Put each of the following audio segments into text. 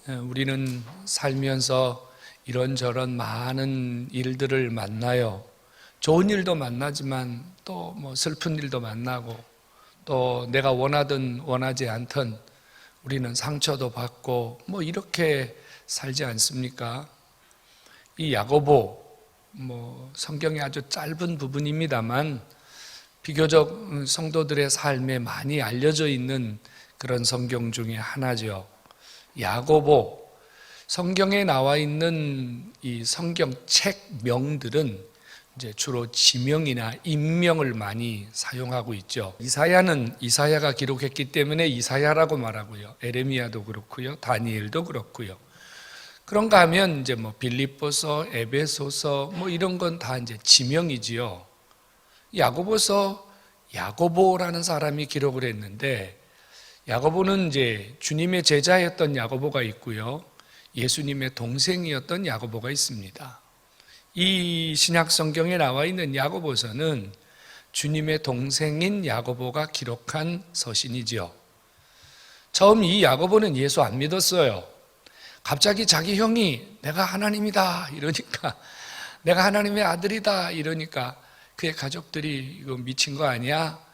우리는 살면서 이런저런 많은 일들을 만나요. 좋은 일도 만나지만 또 슬픈 일도 만나고 또 내가 원하든 원하지 않든 우리는 상처도 받고 이렇게 살지 않습니까? 이 야고보 성경의 아주 짧은 부분입니다만 비교적 성도들의 삶에 많이 알려져 있는 그런 성경 중에 하나죠. 야고보, 성경에 나와 있는 이 성경 책명들은 이제 주로 지명이나 인명을 많이 사용하고 있죠. 이사야는 이사야가 기록했기 때문에 이사야라고 말하고요. 에레미야도 그렇고요. 다니엘도 그렇고요. 그런가 하면 이제 빌립보서, 에베소서 이런 건 다 이제 지명이지요. 야고보서 야고보라는 사람이 기록을 했는데 야고보는 이제 주님의 제자였던 야고보가 있고요. 예수님의 동생이었던 야고보가 있습니다. 이 신약 성경에 나와 있는 야고보서는 주님의 동생인 야고보가 기록한 서신이지요. 처음 이 야고보는 예수 안 믿었어요. 갑자기 자기 형이 내가 하나님이다 이러니까, 내가 하나님의 아들이다 이러니까 그의 가족들이 이거 미친 거 아니야?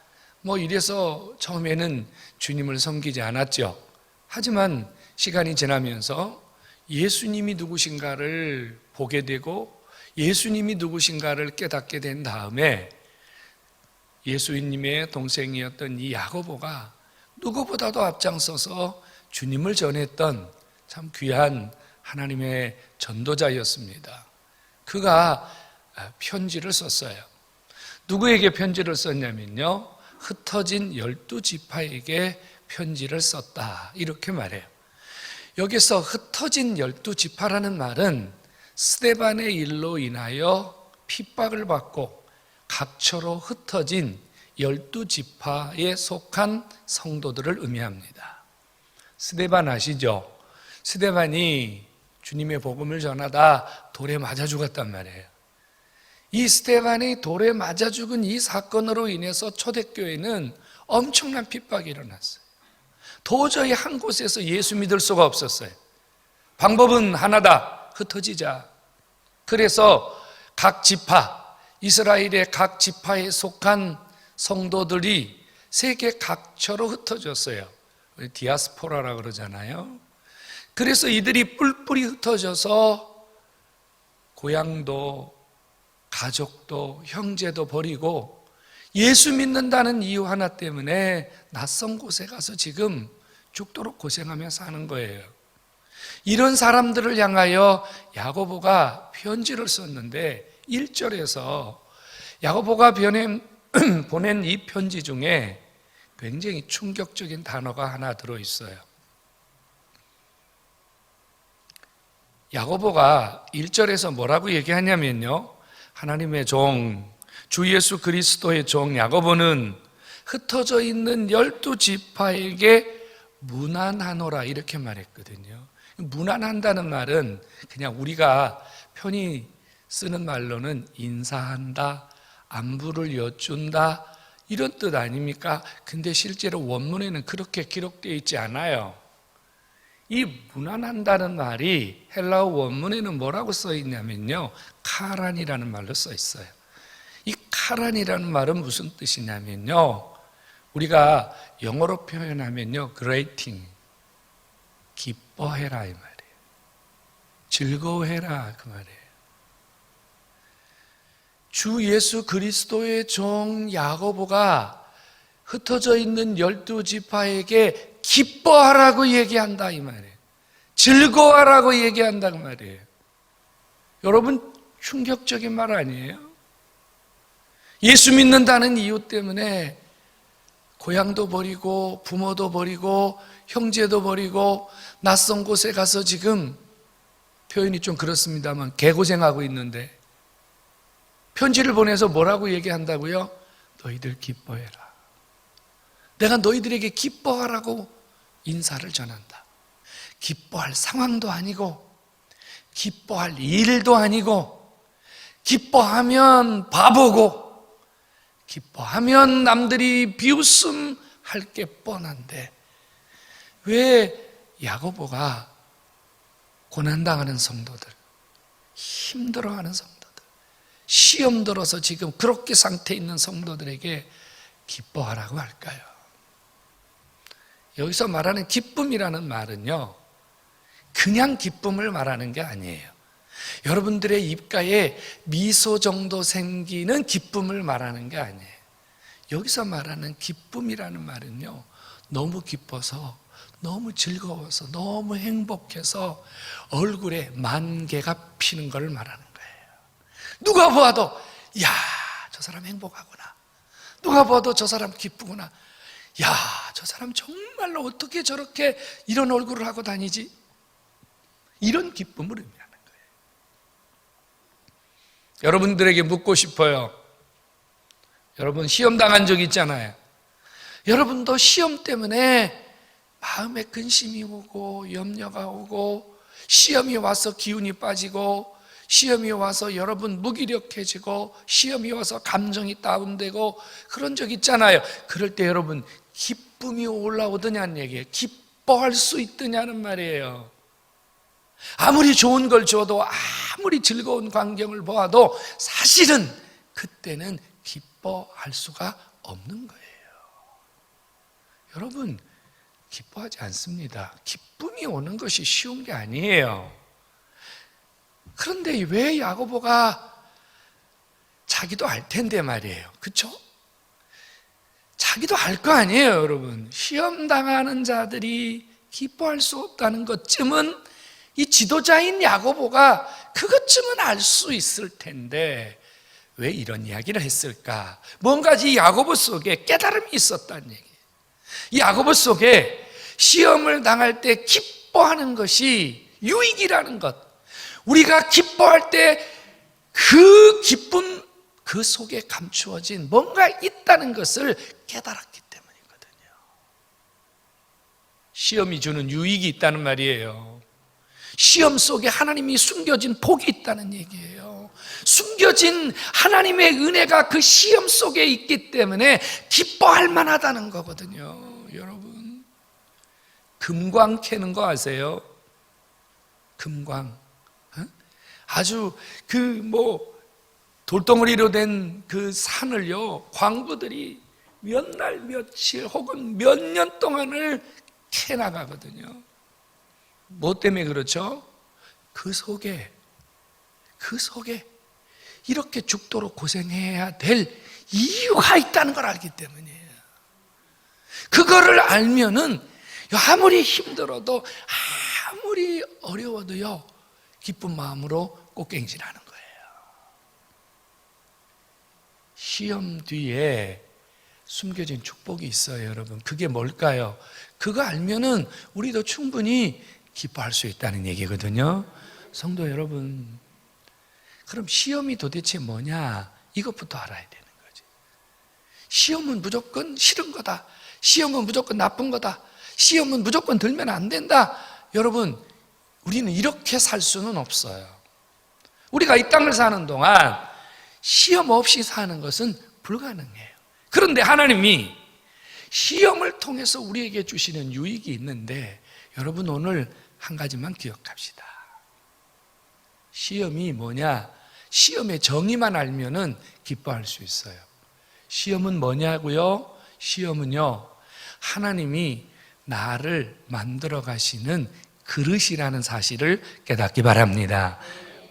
이래서 처음에는 주님을 섬기지 않았죠. 하지만 시간이 지나면서 예수님이 누구신가를 보게 되고 예수님이 누구신가를 깨닫게 된 다음에 예수님의 동생이었던 이 야고보가 누구보다도 앞장서서 주님을 전했던 참 귀한 하나님의 전도자였습니다. 그가 편지를 썼어요. 누구에게 편지를 썼냐면요, 흩어진 12지파에게 편지를 썼다 이렇게 말해요. 여기서 흩어진 12지파라는 말은 스데반의 일로 인하여 핍박을 받고 각처로 흩어진 12지파에 속한 성도들을 의미합니다. 스데반 아시죠? 스데반이 주님의 복음을 전하다 돌에 맞아 죽었단 말이에요. 이 스데반이 돌에 맞아 죽은 이 사건으로 인해서 초대교회는 엄청난 핍박이 일어났어요. 도저히 한 곳에서 예수 믿을 수가 없었어요. 방법은 하나다. 흩어지자. 그래서 각 지파, 이스라엘의 각 지파에 속한 성도들이 세계 각처로 흩어졌어요. 디아스포라라고 그러잖아요. 그래서 이들이 뿔뿔이 흩어져서 고향도 가족도 형제도 버리고 예수 믿는다는 이유 하나 때문에 낯선 곳에 가서 지금 죽도록 고생하며 사는 거예요. 이런 사람들을 향하여 야고보가 편지를 썼는데 1절에서 야고보가 보낸 이 편지 중에 굉장히 충격적인 단어가 하나 들어있어요. 야고보가 1절에서 뭐라고 얘기하냐면요, 하나님의 종, 주 예수 그리스도의 종 야고보는 흩어져 있는 12지파에게 문안하노라 이렇게 말했거든요. 문안한다는 말은 그냥 우리가 편히 쓰는 말로는 인사한다, 안부를 여쭌다 이런 뜻 아닙니까? 근데 실제로 원문에는 그렇게 기록되어 있지 않아요. 이 문안한다는 말이 헬라어 원문에는 뭐라고 써 있냐면요, 카란이라는 말로 써 있어요. 이 카란이라는 말은 무슨 뜻이냐면요, 우리가 영어로 표현하면요, greeting, 기뻐해라 이 말이에요. 즐거워해라 그 말이에요. 주 예수 그리스도의 종 야고보가 흩어져 있는 12지파에게 기뻐하라고 얘기한다 이 말이에요. 즐거워하라고 얘기한다 그 말이에요. 여러분, 충격적인 말 아니에요? 예수 믿는다는 이유 때문에 고향도 버리고 부모도 버리고 형제도 버리고 낯선 곳에 가서 지금 표현이 좀 그렇습니다만 개고생하고 있는데 편지를 보내서 뭐라고 얘기한다고요? 너희들 기뻐해라. 내가 너희들에게 기뻐하라고 인사를 전한다. 기뻐할 상황도 아니고 기뻐할 일도 아니고 기뻐하면 바보고 기뻐하면 남들이 비웃음할 게 뻔한데 왜 야고보가 고난당하는 성도들, 힘들어하는 성도들, 시험 들어서 지금 그렇게 상태에 있는 성도들에게 기뻐하라고 할까요? 여기서 말하는 기쁨이라는 말은요, 그냥 기쁨을 말하는 게 아니에요. 여러분들의 입가에 미소 정도 생기는 기쁨을 말하는 게 아니에요. 여기서 말하는 기쁨이라는 말은요, 너무 기뻐서, 너무 즐거워서, 너무 행복해서 얼굴에 만개가 피는 걸 말하는 거예요. 누가 보아도 야, 저 사람 행복하구나. 누가 봐도 저 사람 기쁘구나. 야, 저 사람 정말로 어떻게 저렇게 이런 얼굴을 하고 다니지? 이런 기쁨을 의미하는 거예요. 여러분들에게 묻고 싶어요. 여러분 시험 당한 적 있잖아요. 여러분도 시험 때문에 마음에 근심이 오고 염려가 오고 시험이 와서 기운이 빠지고 시험이 와서 여러분 무기력해지고 시험이 와서 감정이 다운되고 그런 적 있잖아요. 그럴 때 여러분 기쁨이 올라오더냐는 얘기예요. 기뻐할 수 있더냐는 말이에요. 아무리 좋은 걸 줘도 아무리 즐거운 광경을 보아도 사실은 그때는 기뻐할 수가 없는 거예요. 여러분 기뻐하지 않습니다. 기쁨이 오는 것이 쉬운 게 아니에요. 그런데 왜 야고보가 자기도 알 텐데 말이에요. 그렇죠? 자기도 알 거 아니에요, 여러분. 시험 당하는 자들이 기뻐할 수 없다는 것쯤은 이 지도자인 야고보가 그것쯤은 알 수 있을 텐데 왜 이런 이야기를 했을까? 뭔가 이 야고보 속에 깨달음이 있었다는 얘기예요. 이 야고보 속에 시험을 당할 때 기뻐하는 것이 유익이라는 것, 우리가 기뻐할 때 그 기쁨 그 속에 감추어진 뭔가 있다는 것을 깨달았기 때문이거든요. 시험이 주는 유익이 있다는 말이에요. 시험 속에 하나님이 숨겨진 복이 있다는 얘기예요. 숨겨진 하나님의 은혜가 그 시험 속에 있기 때문에 기뻐할 만하다는 거거든요. 여러분 금광 캐는 거 아세요? 금광. 아주 돌덩어리로 된 그 산을요, 광부들이 몇 날 며칠 혹은 몇 년 동안을 캐나가거든요. 뭐 때문에 그렇죠? 그 속에 이렇게 죽도록 고생해야 될 이유가 있다는 걸 알기 때문이에요. 그거를 알면은 아무리 힘들어도 아무리 어려워도요, 기쁜 마음으로 꽃갱신하는 거예요. 시험 뒤에 숨겨진 축복이 있어요, 여러분. 그게 뭘까요? 그거 알면은 우리도 충분히 기뻐할 수 있다는 얘기거든요. 성도 여러분, 그럼 시험이 도대체 뭐냐? 이것부터 알아야 되는 거지. 시험은 무조건 싫은 거다. 시험은 무조건 나쁜 거다. 시험은 무조건 들면 안 된다. 여러분, 우리는 이렇게 살 수는 없어요. 우리가 이 땅을 사는 동안 시험 없이 사는 것은 불가능해요. 그런데 하나님이 시험을 통해서 우리에게 주시는 유익이 있는데, 여러분 오늘 한 가지만 기억합시다. 시험이 뭐냐? 시험의 정의만 알면은 기뻐할 수 있어요. 시험은 뭐냐고요? 시험은요, 하나님이 나를 만들어 가시는 그릇이라는 사실을 깨닫기 바랍니다.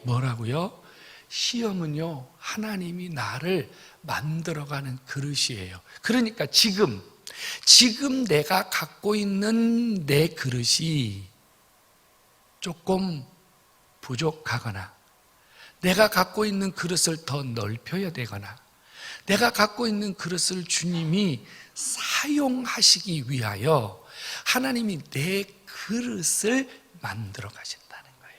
뭐라고요? 시험은요, 하나님이 나를 만들어가는 그릇이에요. 그러니까 지금 내가 갖고 있는 내 그릇이 조금 부족하거나, 내가 갖고 있는 그릇을 더 넓혀야 되거나, 내가 갖고 있는 그릇을 주님이 사용하시기 위하여 하나님이 내 그릇을 만들어 가신다는 거예요.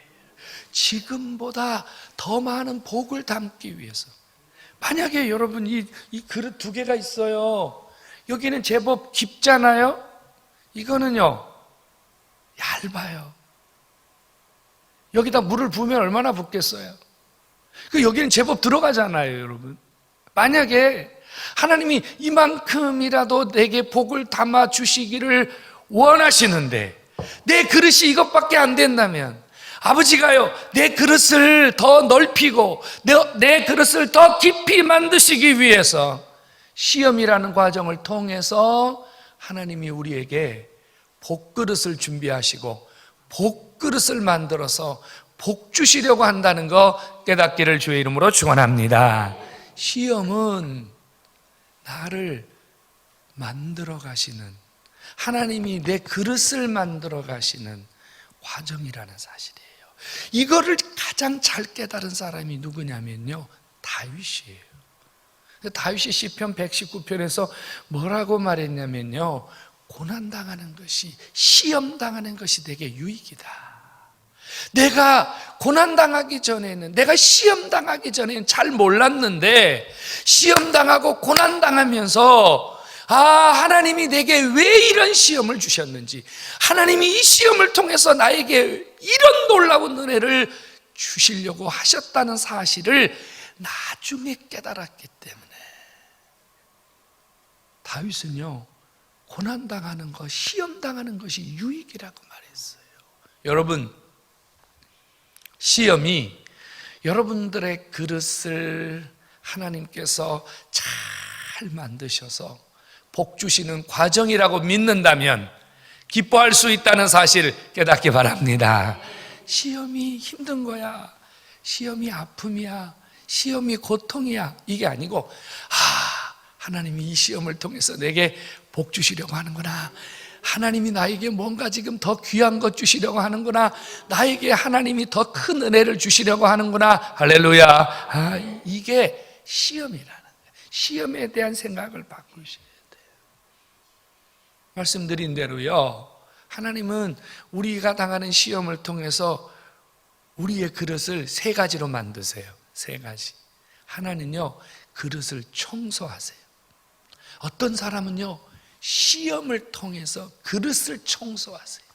지금보다 더 많은 복을 담기 위해서. 만약에 여러분 이 그릇 두 개가 있어요. 여기는 제법 깊잖아요. 이거는요, 얇아요. 여기다 물을 부으면 얼마나 붓겠어요. 여기는 제법 들어가잖아요, 여러분. 만약에 하나님이 이만큼이라도 내게 복을 담아 주시기를 원하시는데 내 그릇이 이것밖에 안 된다면, 아버지가요, 내 그릇을 더 넓히고 내 그릇을 더 깊이 만드시기 위해서 시험이라는 과정을 통해서 하나님이 우리에게 복그릇을 준비하시고 복그릇을 만들어서 복 주시려고 한다는 거 깨닫기를 주의 이름으로 축원합니다. 시험은 나를 만들어 가시는, 하나님이 내 그릇을 만들어 가시는 과정이라는 사실이에요. 이거를 가장 잘 깨달은 사람이 누구냐면요, 다윗이에요. 다윗이 시편 119편에서 뭐라고 말했냐면요, 고난당하는 것이, 시험당하는 것이 되게 유익이다. 내가 고난당하기 전에는, 내가 시험당하기 전에는 잘 몰랐는데 시험당하고 고난당하면서 하나님이 내게 왜 이런 시험을 주셨는지, 하나님이 이 시험을 통해서 나에게 이런 놀라운 은혜를 주시려고 하셨다는 사실을 나중에 깨달았기 때문에 다윗은요, 고난당하는 것, 시험당하는 것이 유익이라고 말했어요. 여러분, 시험이 여러분들의 그릇을 하나님께서 잘 만드셔서 복 주시는 과정이라고 믿는다면 기뻐할 수 있다는 사실 깨닫기 바랍니다. 시험이 힘든 거야, 시험이 아픔이야, 시험이 고통이야, 이게 아니고 하나님이 이 시험을 통해서 내게 복 주시려고 하는구나, 하나님이 나에게 뭔가 지금 더 귀한 것 주시려고 하는구나, 나에게 하나님이 더 큰 은혜를 주시려고 하는구나, 할렐루야. 이게 시험이라는 거예요. 시험에 대한 생각을 바꾸셔야 돼요. 말씀드린 대로요, 하나님은 우리가 당하는 시험을 통해서 우리의 그릇을 세 가지로 만드세요. 세 가지. 하나는요, 그릇을 청소하세요. 어떤 사람은요, 시험을 통해서 그릇을 청소하세요.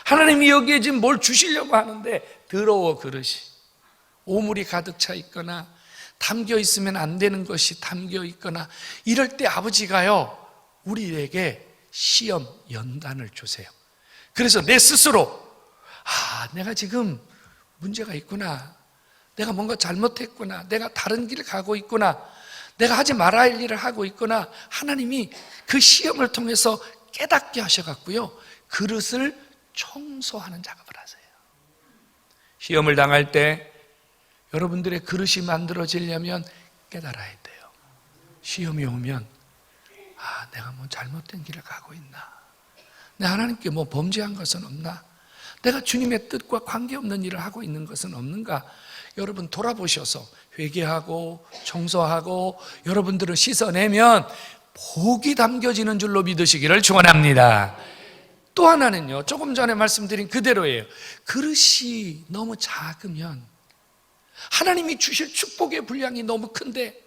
하나님이 여기에 지금 뭘 주시려고 하는데 더러워, 그릇이 오물이 가득 차 있거나 담겨 있으면 안 되는 것이 담겨 있거나 이럴 때 아버지가요, 우리에게 시험 연단을 주세요. 그래서 내 스스로 내가 지금 문제가 있구나, 내가 뭔가 잘못했구나, 내가 다른 길을 가고 있구나, 내가 하지 말아야 할 일을 하고 있구나, 하나님이 그 시험을 통해서 깨닫게 하셔갖고요, 그릇을 청소하는 작업을 하세요. 시험을 당할 때 여러분들의 그릇이 만들어지려면 깨달아야 돼요. 시험이 오면 내가 뭐 잘못된 길을 가고 있나, 내가 하나님께 뭐 범죄한 것은 없나, 내가 주님의 뜻과 관계없는 일을 하고 있는 것은 없는가, 여러분 돌아보셔서 회개하고 청소하고 여러분들을 씻어내면 복이 담겨지는 줄로 믿으시기를 축원합니다. 또 하나는요, 조금 전에 말씀드린 그대로예요. 그릇이 너무 작으면 하나님이 주실 축복의 분량이 너무 큰데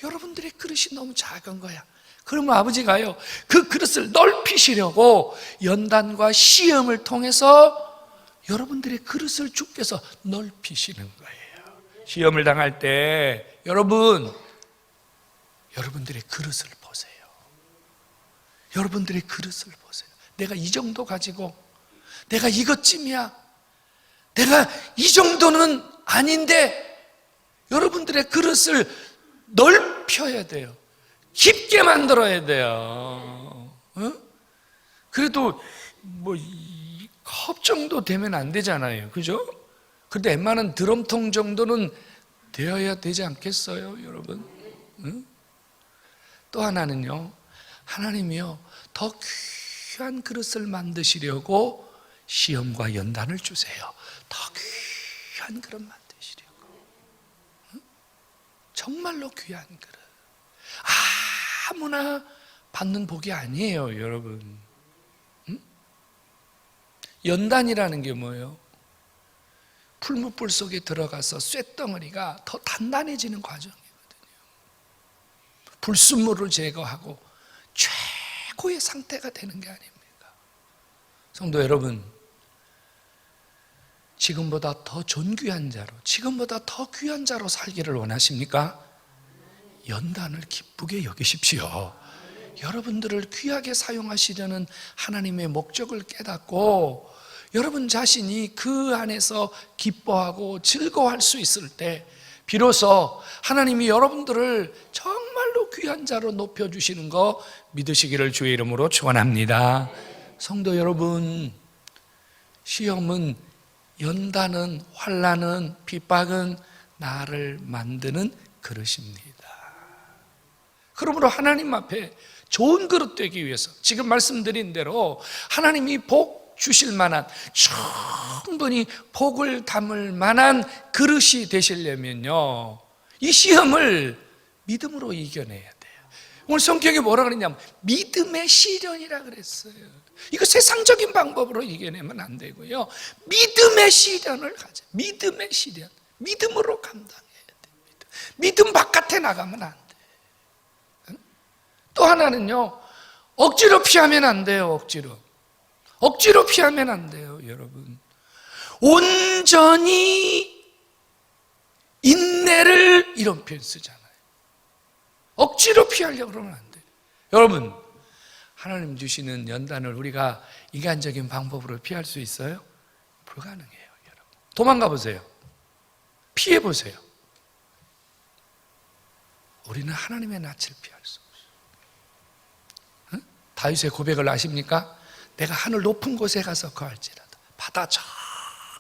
여러분들의 그릇이 너무 작은 거야. 그러면 아버지가요, 그 그릇을 넓히시려고 연단과 시험을 통해서 여러분들의 그릇을 주께서 넓히시는 거예요. 시험을 당할 때 여러분들의 그릇을 보세요. 여러분들의 그릇을 보세요. 내가 이 정도 가지고, 내가 이것쯤이야, 내가 이 정도는 아닌데, 여러분들의 그릇을 넓혀야 돼요. 깊게 만들어야 돼요. 그래도 뭐 컵 정도 되면 안 되잖아요, 그죠? 그런데 웬만한 드럼통 정도는 되어야 되지 않겠어요, 여러분? 또 하나는요, 하나님이요, 더 귀한 그릇을 만드시려고 시험과 연단을 주세요. 더 귀한 그릇 만드시려고. 정말로 귀한 그릇. 아무나 받는 복이 아니에요, 여러분. 연단이라는 게 뭐예요? 풀무불 속에 들어가서 쇳덩어리가 더 단단해지는 과정이거든요. 불순물을 제거하고 최고의 상태가 되는 게 아닙니까? 성도 여러분, 지금보다 더 존귀한 자로, 지금보다 더 귀한 자로 살기를 원하십니까? 연단을 기쁘게 여기십시오. 여러분들을 귀하게 사용하시려는 하나님의 목적을 깨닫고 여러분 자신이 그 안에서 기뻐하고 즐거워할 수 있을 때 비로소 하나님이 여러분들을 정말로 귀한 자로 높여주시는 거 믿으시기를 주의 이름으로 축원합니다. 성도 여러분, 시험은, 연단은, 환난은, 핍박은 나를 만드는 그릇입니다. 그러므로 하나님 앞에 좋은 그릇 되기 위해서 지금 말씀드린 대로 하나님이 복 주실 만한, 충분히 복을 담을 만한 그릇이 되시려면요, 이 시험을 믿음으로 이겨내야 돼요. 오늘 성경에 뭐라 그랬냐면 믿음의 시련이라 그랬어요. 이거 세상적인 방법으로 이겨내면 안 되고요, 믿음의 시련을 가져. 믿음의 시련, 믿음으로 감당해야 돼요. 믿음 바깥에 나가면 안 돼요. 또 하나는요, 억지로 피하면 안 돼요. 억지로 피하면 안 돼요, 여러분. 온전히 인내를, 이런 표현 쓰잖아요. 억지로 피하려고 그러면 안 돼요. 여러분, 하나님 주시는 연단을 우리가 인간적인 방법으로 피할 수 있어요? 불가능해요, 여러분. 도망가 보세요. 피해 보세요. 우리는 하나님의 낯을 피할 수 없어요. 다윗의 고백을 아십니까? 내가 하늘 높은 곳에 가서 거할지라도, 바다 저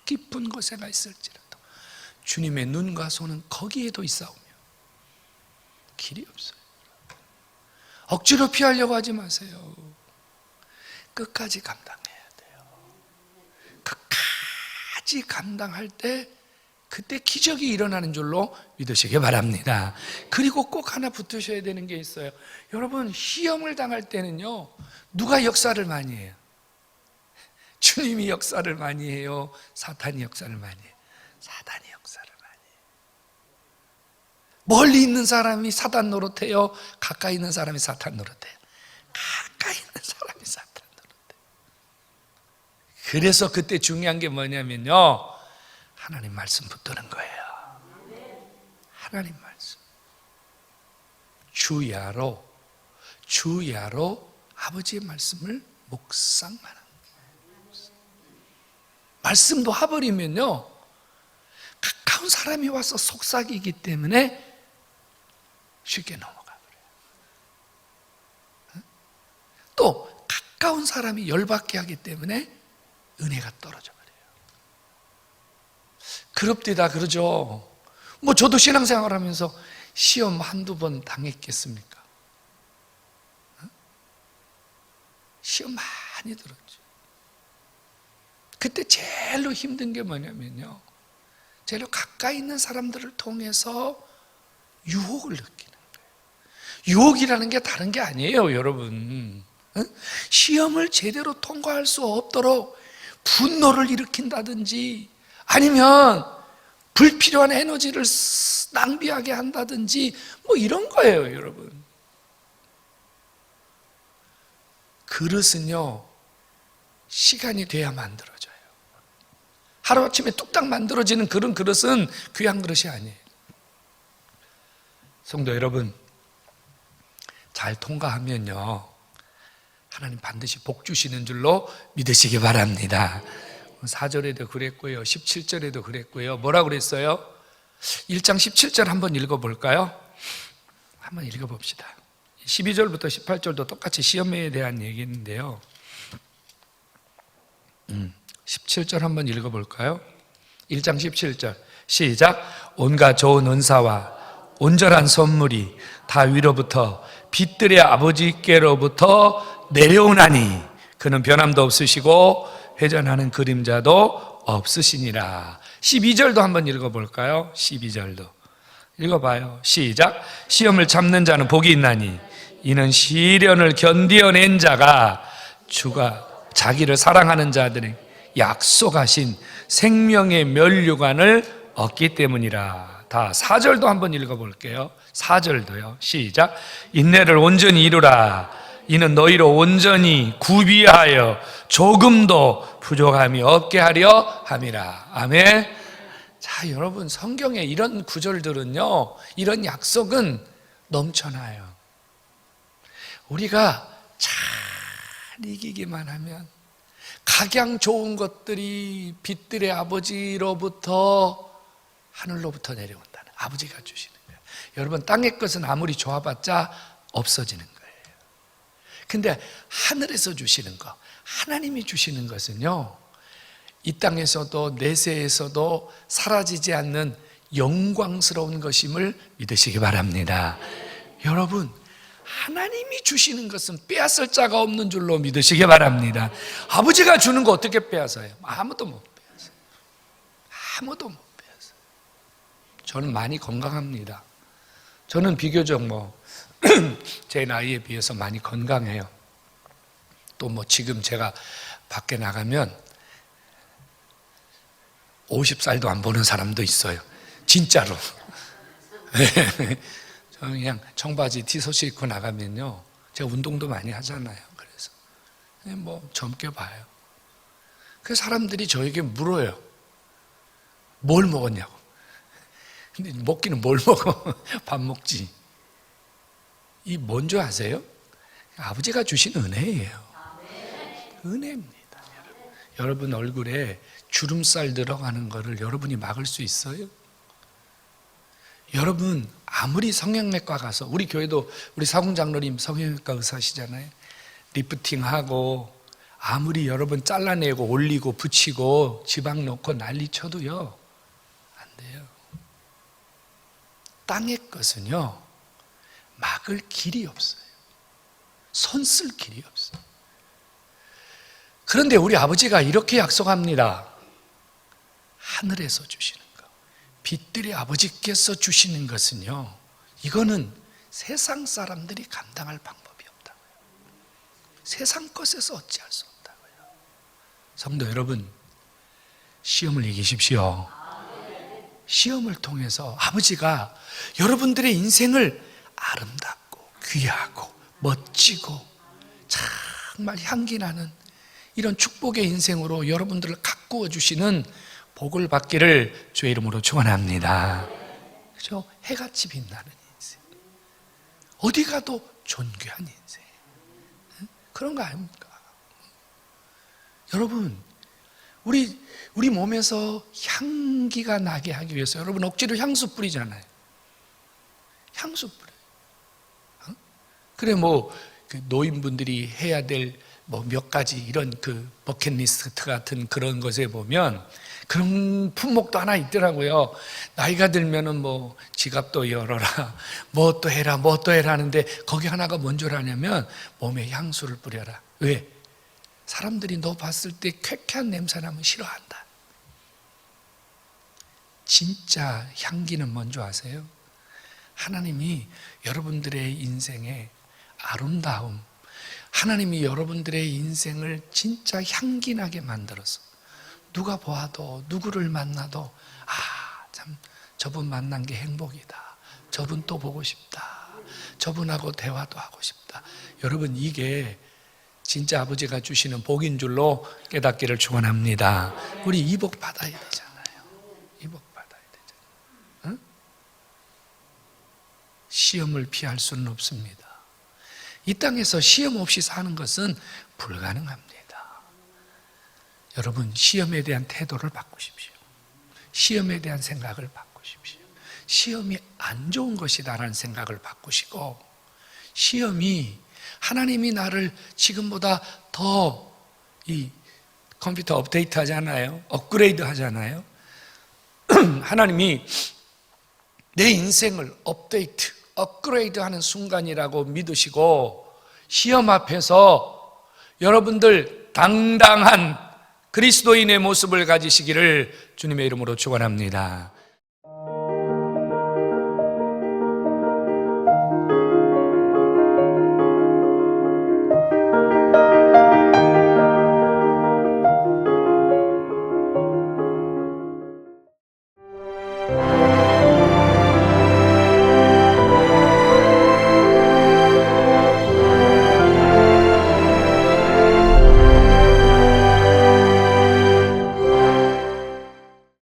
깊은 곳에 가 있을지라도 주님의 눈과 손은 거기에도 있사오며 길이 없어요. 억지로 피하려고 하지 마세요. 끝까지 감당해야 돼요. 끝까지 감당할 때 그때 기적이 일어나는 줄로 믿으시기 바랍니다. 그리고 꼭 하나 붙으셔야 되는 게 있어요. 여러분, 시험을 당할 때는요, 누가 역사를 많이 해요? 주님이 역사를 많이 해요? 사탄이 역사를 많이 해요? 사탄이 역사를 많이 해요. 멀리 있는 사람이 사탄 노릇해요? 가까이 있는 사람이 사탄 노릇해요? 가까이 있는 사람이 사탄 노릇해요. 그래서 그때 중요한 게 뭐냐면요, 하나님 말씀 붙드는 거예요. 하나님 말씀. 주야로 아버지의 말씀을 묵상만 합니다. 말씀도 해버리면요, 가까운 사람이 와서 속삭이기 때문에 쉽게 넘어가 버려요. 또 가까운 사람이 열받게 하기 때문에 은혜가 떨어져 버려요. 그럽디다 그러죠. 뭐 저도 신앙생활 하면서 시험 한두 번 당했겠습니까? 시험 많이 들었죠. 그때 제일로 힘든 게 뭐냐면요, 제일로 가까이 있는 사람들을 통해서 유혹을 느끼는 거예요. 유혹이라는 게 다른 게 아니에요, 여러분. 시험을 제대로 통과할 수 없도록 분노를 일으킨다든지, 아니면 불필요한 에너지를 낭비하게 한다든지, 뭐 이런 거예요, 여러분. 그릇은요, 시간이 돼야 만들어져요. 하루아침에 뚝딱 만들어지는 그런 그릇은 귀한 그릇이 아니에요. 성도 여러분, 잘 통과하면요, 하나님 반드시 복 주시는 줄로 믿으시기 바랍니다. 4절에도 그랬고요, 17절에도 그랬고요. 뭐라고 그랬어요? 1장 17절 한번 읽어볼까요? 한번 읽어봅시다. 12절부터 18절도 똑같이 시험에 대한 얘기인데요, 17절 한번 읽어볼까요? 1장 17절 시작. 온갖 좋은 은사와 온전한 선물이 다 위로부터 빛들의 아버지께로부터 내려오나니 그는 변함도 없으시고 회전하는 그림자도 없으시니라. 12절도 한번 읽어볼까요? 12절도 읽어봐요. 시작. 시험을 참는 자는 복이 있나니 이는 시련을 견디어낸 자가 주가 자기를 사랑하는 자들에게 약속하신 생명의 면류관을 얻기 때문이라. 다 4절도 한번 읽어볼게요. 4절도요. 시작. 인내를 온전히 이루라. 이는 너희로 온전히 구비하여 조금도 부족함이 없게 하려 함이라. 아멘. 자, 여러분, 성경에 이런 구절들은요, 이런 약속은 넘쳐나요. 우리가 잘 이기기만 하면, 각양 좋은 것들이 빛들의 아버지로부터 하늘로부터 내려온다는, 아버지가 주시는 거예요. 여러분, 땅의 것은 아무리 좋아봤자 없어지는 거예요. 근데 하늘에서 주시는 거, 하나님이 주시는 것은요, 이 땅에서도 내세에서도 사라지지 않는 영광스러운 것임을 믿으시기 바랍니다. 여러분, 하나님이 주시는 것은 빼앗을 자가 없는 줄로 믿으시기 바랍니다. 아버지가 주는 거 어떻게 빼앗아요? 아무도 못 빼앗아요. 아무도 못 빼앗아요. 저는 많이 건강합니다. 저는 비교적 제 나이에 비해서 많이 건강해요. 또 지금 제가 밖에 나가면 50살도 안 보는 사람도 있어요. 진짜로. 저는 그냥 청바지 티셔츠 입고 나가면요, 제가 운동도 많이 하잖아요. 그래서 젊게 봐요. 그래서 사람들이 저에게 물어요. 뭘 먹었냐고. 근데 먹기는 뭘 먹어? 밥 먹지. 이 뭔지 아세요? 아버지가 주신 은혜예요. 은혜입니다. 여러분 얼굴에 주름살 들어가는 거를 여러분이 막을 수 있어요? 여러분 아무리 성형외과 가서, 우리 교회도 우리 사공장로님 성형외과 의사시잖아요. 리프팅하고 아무리 여러분 잘라내고 올리고 붙이고 지방 넣고 난리 쳐도요, 안 돼요. 땅의 것은요, 막을 길이 없어요. 손 쓸 길이 없어요. 그런데 우리 아버지가 이렇게 약속합니다. 하늘에서 주시는 것, 빛들의 아버지께서 주시는 것은요, 이거는 세상 사람들이 감당할 방법이 없다고요. 세상 것에서 어찌할 수 없다고요. 성도 여러분, 시험을 이기십시오. 시험을 통해서 아버지가 여러분들의 인생을 아름답고 귀하고 멋지고 정말 향기나는 이런 축복의 인생으로 여러분들을 가꾸어 주시는 복을 받기를 주의 이름으로 축원합니다. 그렇죠? 해같이 빛나는 인생, 어디 가도 존귀한 인생, 그런 거 아닙니까? 여러분, 우리 몸에서 향기가 나게 하기 위해서 여러분 억지로 향수 뿌리잖아요. 향수 뿌려요. 그래 그 노인분들이 해야 될 몇 가지 이런 버킷리스트 같은 그런 것에 보면 그런 품목도 하나 있더라고요. 나이가 들면은 지갑도 열어라, 뭐 또 해라 하는데 거기 하나가 뭔 줄 아냐면 몸에 향수를 뿌려라. 왜? 사람들이 너 봤을 때 쾌쾌한 냄새 나면 싫어한다. 진짜 향기는 뭔지 아세요? 하나님이 여러분들의 인생에 아름다움, 하나님이 여러분들의 인생을 진짜 향기나게 만들어서 누가 보아도, 누구를 만나도 참 저분 만난 게 행복이다, 저분 또 보고 싶다, 저분하고 대화도 하고 싶다. 여러분, 이게 진짜 아버지가 주시는 복인 줄로 깨닫기를 축원합니다. 우리 이 복 받아야 되잖아요. 이 복 받아야 되잖아요. 응? 시험을 피할 수는 없습니다. 이 땅에서 시험 없이 사는 것은 불가능합니다. 여러분, 시험에 대한 태도를 바꾸십시오. 시험에 대한 생각을 바꾸십시오. 시험이 안 좋은 것이다라는 생각을 바꾸시고, 시험이 하나님이 나를 지금보다 더 이 컴퓨터 업데이트 하잖아요. 업그레이드 하잖아요. 하나님이 내 인생을 업그레이드 하는 순간이라고 믿으시고, 시험 앞에서 여러분들 당당한 그리스도인의 모습을 가지시기를 주님의 이름으로 축원합니다.